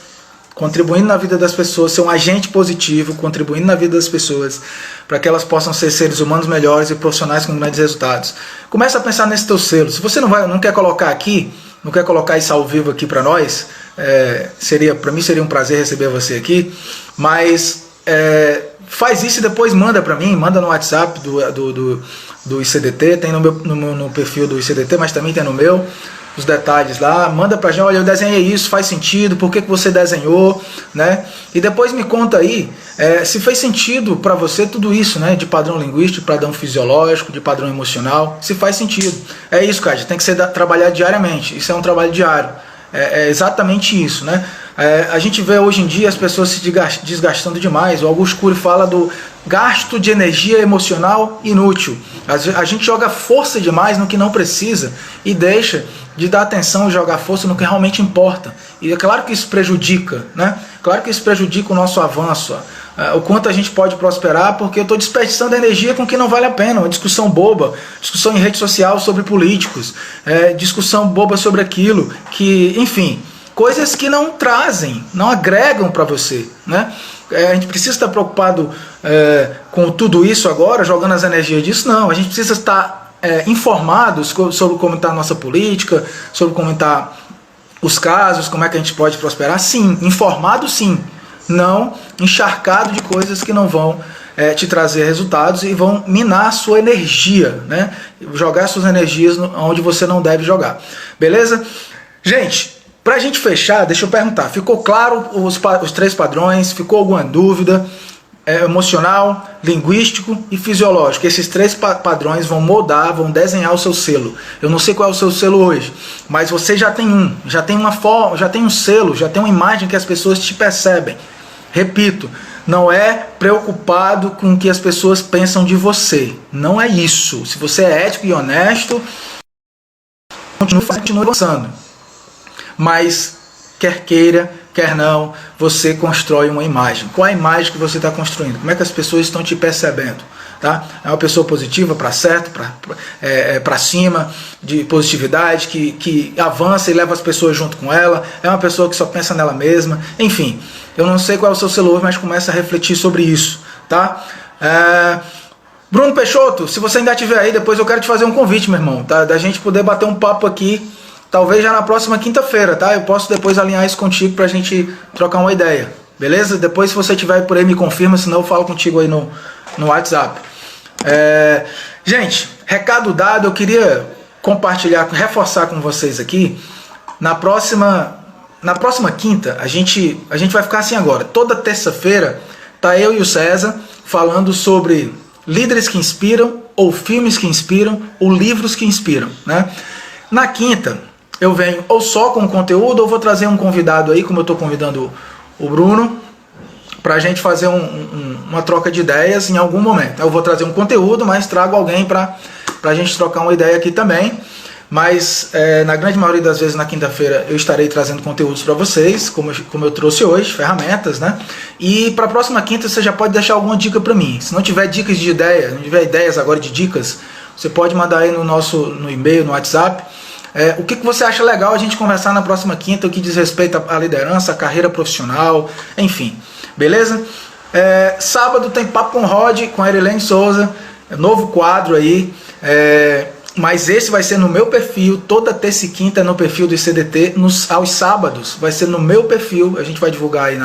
contribuindo na vida das pessoas, ser um agente positivo, contribuindo na vida das pessoas, para que elas possam ser seres humanos melhores e profissionais com grandes resultados. Começa a pensar nesse teu selo. Se você não quer colocar aqui, não quer colocar isso ao vivo aqui para nós, para mim seria um prazer receber você aqui, mas faz isso e depois manda para mim, manda no WhatsApp do ICDT, tem no perfil do ICDT, mas também tem no meu, os detalhes lá, manda pra gente, olha, eu desenhei isso, faz sentido, por que você desenhou, né? E depois me conta aí se fez sentido para você tudo isso, né? De padrão linguístico, de padrão fisiológico, de padrão emocional, se faz sentido. É isso, cara, tem que trabalhar diariamente, isso é um trabalho diário, é exatamente isso, né? A gente vê hoje em dia as pessoas se desgastando demais. O Augusto Cury fala do gasto de energia emocional inútil. A gente joga força demais no que não precisa e deixa de dar atenção e jogar força no que realmente importa. E é claro que isso prejudica, né? Claro que isso prejudica o nosso avanço, o quanto a gente pode prosperar, porque eu estou desperdiçando energia com o que não vale a pena. Uma discussão boba, discussão em rede social sobre políticos, discussão boba sobre aquilo, que, enfim, coisas que não trazem, não agregam para você, né? A gente precisa estar preocupado com tudo isso agora, jogando as energias disso? Não, a gente precisa estar informados sobre como está a nossa política, sobre como está os casos, como é que a gente pode prosperar. Sim, informado sim, não encharcado de coisas que não vão te trazer resultados e vão minar a sua energia, né? Jogar suas energias onde você não deve jogar. Beleza? Gente, pra gente fechar, deixa eu perguntar, ficou claro os 3 padrões? Ficou alguma dúvida? Emocional, linguístico e fisiológico. Esses 3 padrões vão moldar, vão desenhar o seu selo. Eu não sei qual é o seu selo hoje, mas você já tem já tem uma forma, já tem um selo, já tem uma imagem que as pessoas te percebem. Repito, não é preocupado com o que as pessoas pensam de você. Não é isso. Se você é ético e honesto, continue avançando. Mas, quer queira, quer não, você constrói uma imagem. Qual é a imagem que você está construindo? Como é que as pessoas estão te percebendo? Tá? É uma pessoa positiva, para certo, para cima, de positividade, que avança e leva as pessoas junto com ela. É uma pessoa que só pensa nela mesma. Enfim, eu não sei qual é o seu celular, mas começa a refletir sobre isso. Tá? Bruno Peixoto, se você ainda estiver aí, depois eu quero te fazer um convite, meu irmão, tá? Da gente poder bater um papo aqui, talvez já na próxima quinta-feira, tá? Eu posso depois alinhar isso contigo pra gente trocar uma ideia, beleza? Depois, se você estiver por aí, me confirma, senão eu falo contigo aí no WhatsApp. Gente, recado dado, eu queria compartilhar, reforçar com vocês aqui, na próxima na próxima quinta, a gente vai ficar assim agora. Toda terça-feira tá eu e o César falando sobre líderes que inspiram, ou filmes que inspiram, ou livros que inspiram, né? Na quinta, eu venho ou só com conteúdo, ou vou trazer um convidado aí, como eu estou convidando o Bruno, para a gente fazer uma troca de ideias em algum momento. Eu vou trazer um conteúdo, mas trago alguém para a gente trocar uma ideia aqui também. Mas na grande maioria das vezes na quinta-feira eu estarei trazendo conteúdos para vocês, como eu trouxe hoje, ferramentas, né? E para a próxima quinta você já pode deixar alguma dica para mim. Se não tiver dicas de ideias, não tiver ideias agora de dicas, você pode mandar aí no e-mail, no WhatsApp. O que você acha legal a gente conversar na próxima quinta, o que diz respeito à liderança, à carreira profissional, enfim. Beleza? Sábado tem Papo com Rod, com a Erilene Souza, novo quadro aí. Mas esse vai ser no meu perfil, toda terça e quinta no perfil do ICDT, aos sábados vai ser no meu perfil, a gente vai divulgar aí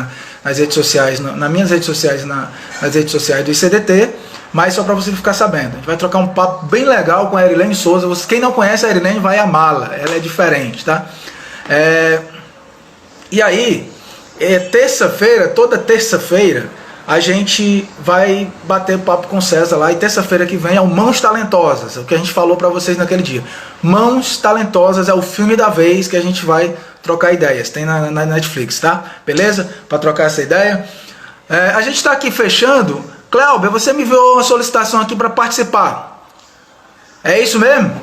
nas redes sociais, nas minhas redes sociais, nas redes sociais do ICDT, mas só para você ficar sabendo. A gente vai trocar um papo bem legal com a Erilene Souza. Quem não conhece a Erilene vai amá-la, ela é diferente, tá? E aí, terça-feira, toda terça-feira, a gente vai bater papo com o César lá, e terça-feira que vem é o Mãos Talentosas, o que a gente falou para vocês naquele dia. Mãos Talentosas é o filme da vez que a gente vai trocar ideias, tem na Netflix, tá? Beleza? Para trocar essa ideia. A gente está aqui fechando. Cléuber, você me enviou uma solicitação aqui para participar. É isso mesmo?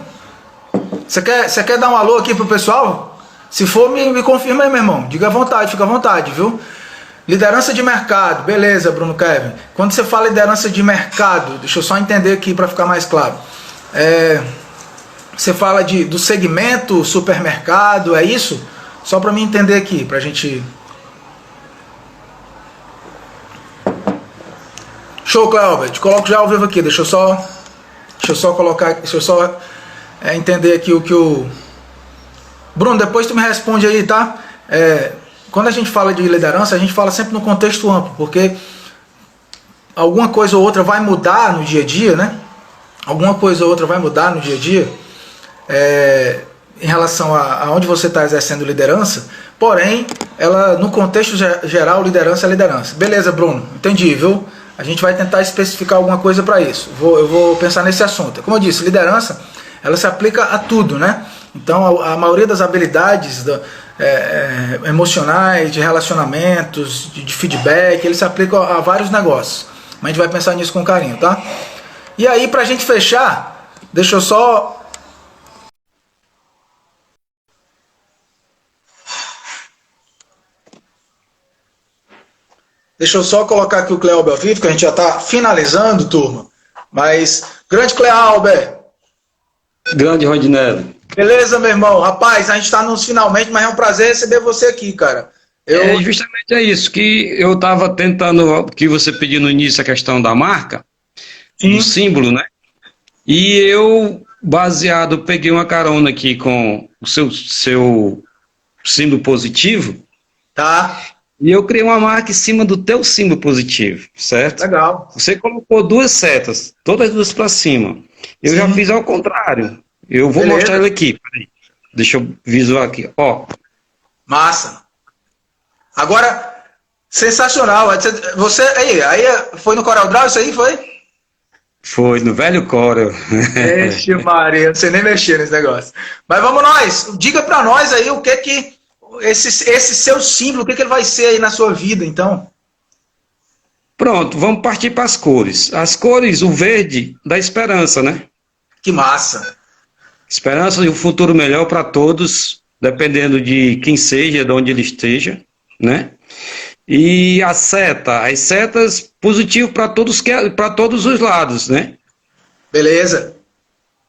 Você quer dar um alô aqui pro pessoal? Se for, me confirma aí, meu irmão. Diga à vontade, fica à vontade, viu? Liderança de mercado, beleza, Bruno Kevin. Quando você fala liderança de mercado, deixa eu só entender aqui para ficar mais claro. Você fala do segmento supermercado, é isso? Só para mim entender aqui, para a gente... Show, Cléber, te coloco já ao vivo aqui, deixa eu só colocar, deixa eu só entender aqui o que o... Bruno, depois tu me responde aí, tá? Quando a gente fala de liderança, a gente fala sempre no contexto amplo, porque alguma coisa ou outra vai mudar no dia a dia, né? Alguma coisa ou outra vai mudar no dia a dia em relação a onde você está exercendo liderança, porém, ela no contexto geral, liderança é liderança. Beleza, Bruno, entendi, viu? A gente vai tentar especificar alguma coisa para isso. Eu vou pensar nesse assunto. Como eu disse, liderança, ela se aplica a tudo, né? Então, a maioria das habilidades emocionais, de relacionamentos, de feedback, eles se aplicam a vários negócios. Mas a gente vai pensar nisso com carinho, tá? E aí, pra gente fechar, deixa eu só... Deixa eu só colocar aqui o Clealber ao vivo, que a gente já está finalizando, turma. Mas, grande Clealber. Grande Rodinelli. Beleza, meu irmão? Rapaz, a gente está nos finalmente, mas é um prazer receber você aqui, cara. Justamente é isso, que eu estava tentando, que você pediu no início a questão da marca, do símbolo, né? E eu, peguei uma carona aqui com o seu símbolo positivo. Tá. E eu criei uma marca em cima do teu símbolo positivo, certo? Legal. Você colocou duas setas, todas duas para cima. Eu já fiz ao contrário. Eu vou mostrar ele aqui. Peraí. Deixa eu visualizar aqui. Ó. Massa. Agora, sensacional. Você aí foi no CorelDRAW isso aí, foi? Foi, no velho Corel. Vixe Maria, não sei nem mexer nesse negócio. Mas vamos nós. Diga pra nós aí o que esse seu símbolo, o que ele vai ser aí na sua vida, então? Pronto, vamos partir para as cores. As cores, o verde, da esperança, né? Que massa. Esperança e um futuro melhor para todos, dependendo de quem seja, de onde ele esteja, né? E as setas positivo para todos os lados, né? Beleza.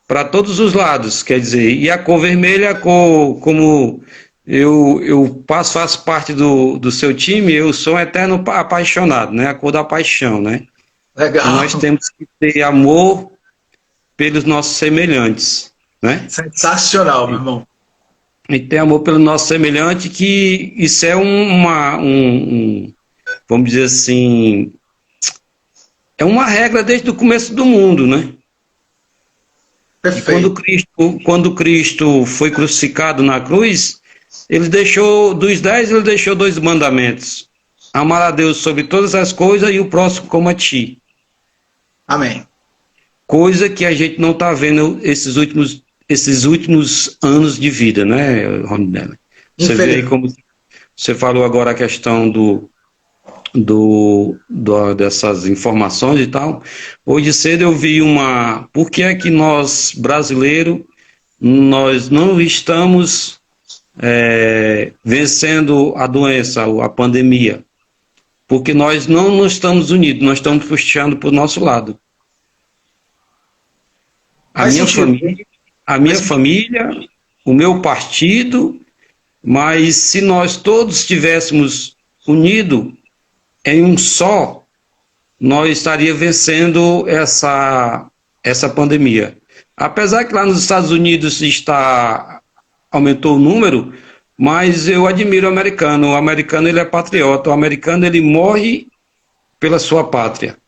Para todos os lados, quer dizer. E a cor vermelha, como eu faço parte do seu time, eu sou um eterno apaixonado, né? A cor da paixão, né? Legal. Nós temos que ter amor pelos nossos semelhantes, né? Sensacional, meu irmão. E ter amor pelo nosso semelhante, que isso é vamos dizer assim, é uma regra desde o começo do mundo, né? Perfeito. E quando Cristo foi crucificado na cruz, ele deixou, dos 10, ele deixou 2 mandamentos. Amar a Deus sobre todas as coisas e o próximo como a ti. Amém. Coisa que a gente não está vendo esses últimos anos de vida, né, Ronilene? Você vê aí como você falou agora a questão dessas informações e tal. Hoje cedo eu vi por que é que nós, brasileiros, nós não estamos vencendo a doença, a pandemia? Porque nós não estamos unidos, nós estamos puxando para o nosso lado. A minha família, o meu partido, mas se nós todos estivéssemos unidos em um só, nós estaríamos vencendo essa pandemia. Apesar que lá nos Estados Unidos aumentou o número, mas eu admiro o americano. O americano, ele é patriota. O americano, ele morre pela sua pátria.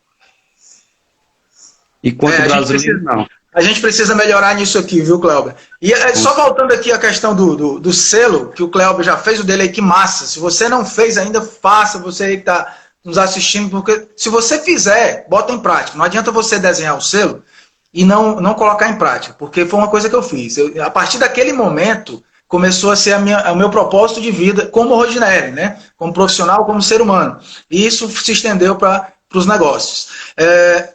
Enquanto o brasileiro, não. A gente precisa melhorar nisso aqui, viu, Cléber? E só voltando aqui a questão do selo, que o Cléber já fez o dele aí, que massa. Se você não fez ainda, faça, você aí que está nos assistindo, porque se você fizer, bota em prática. Não adianta você desenhar o selo e não colocar em prática, porque foi uma coisa que eu fiz. A partir daquele momento, começou a ser o meu propósito de vida como Rodinelli, né? Como profissional, como ser humano. E isso se estendeu para os negócios.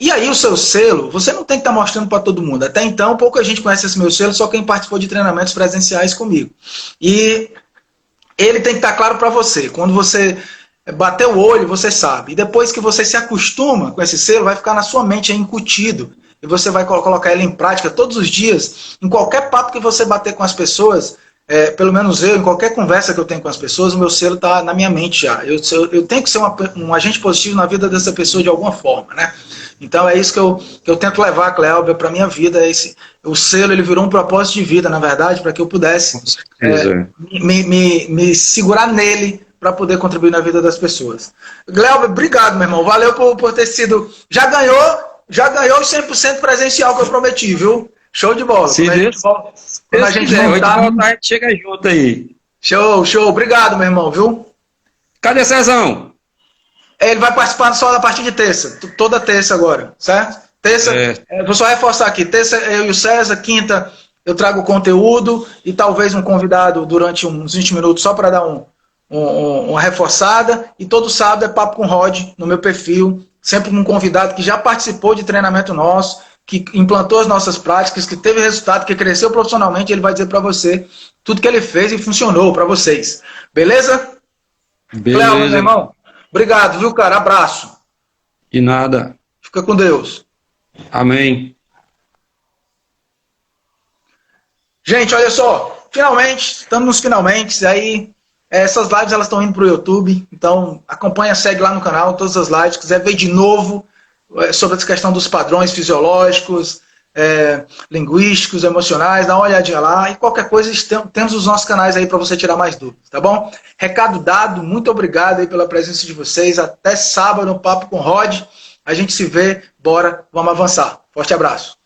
E aí o seu selo, você não tem que estar mostrando para todo mundo. Até então, pouca gente conhece esse meu selo, só quem participou de treinamentos presenciais comigo. E ele tem que estar claro para você. Quando você bater o olho, você sabe. E depois que você se acostuma com esse selo, vai ficar na sua mente incutido. E você vai colocar ele em prática todos os dias. Em qualquer papo que você bater com as pessoas, pelo menos eu, em qualquer conversa que eu tenho com as pessoas, o meu selo está na minha mente já. Eu tenho que ser um agente positivo na vida dessa pessoa de alguma forma, né? Então é isso que eu tento levar, Cléber, para a minha vida. O selo, ele virou um propósito de vida, na verdade, para que eu pudesse me segurar nele para poder contribuir na vida das pessoas. Cléber, obrigado, meu irmão. Valeu por ter sido... Já ganhou os 100% presencial que eu prometi, viu? Show de bola. Se Quando a gente voltar, a gente chega junto aí. Show. Obrigado, meu irmão, viu? Cadê Cezão? Ele vai participar só da partir de terça. Toda terça agora, certo? Terça, vou só reforçar aqui. Terça eu e o César, quinta eu trago o conteúdo e talvez um convidado durante uns 20 minutos só para dar uma reforçada. E todo sábado é Papo com Rod no meu perfil. Sempre com um convidado que já participou de treinamento nosso, que implantou as nossas práticas, que teve resultado, que cresceu profissionalmente, ele vai dizer para você tudo que ele fez e funcionou para vocês. Beleza? Cléo, meu irmão, obrigado, viu, cara? Abraço. De nada. Fica com Deus. Amém. Gente, olha só, finalmente, estamos nos finalmente, aí essas lives elas estão indo para o YouTube, então acompanha, segue lá no canal, todas as lives, se quiser ver de novo sobre essa questão dos padrões fisiológicos, linguísticos, emocionais, dá uma olhadinha lá, e qualquer coisa temos os nossos canais aí para você tirar mais dúvidas, tá bom? Recado dado, muito obrigado aí pela presença de vocês, até sábado no Papo com Rod, a gente se vê, bora, vamos avançar. Forte abraço.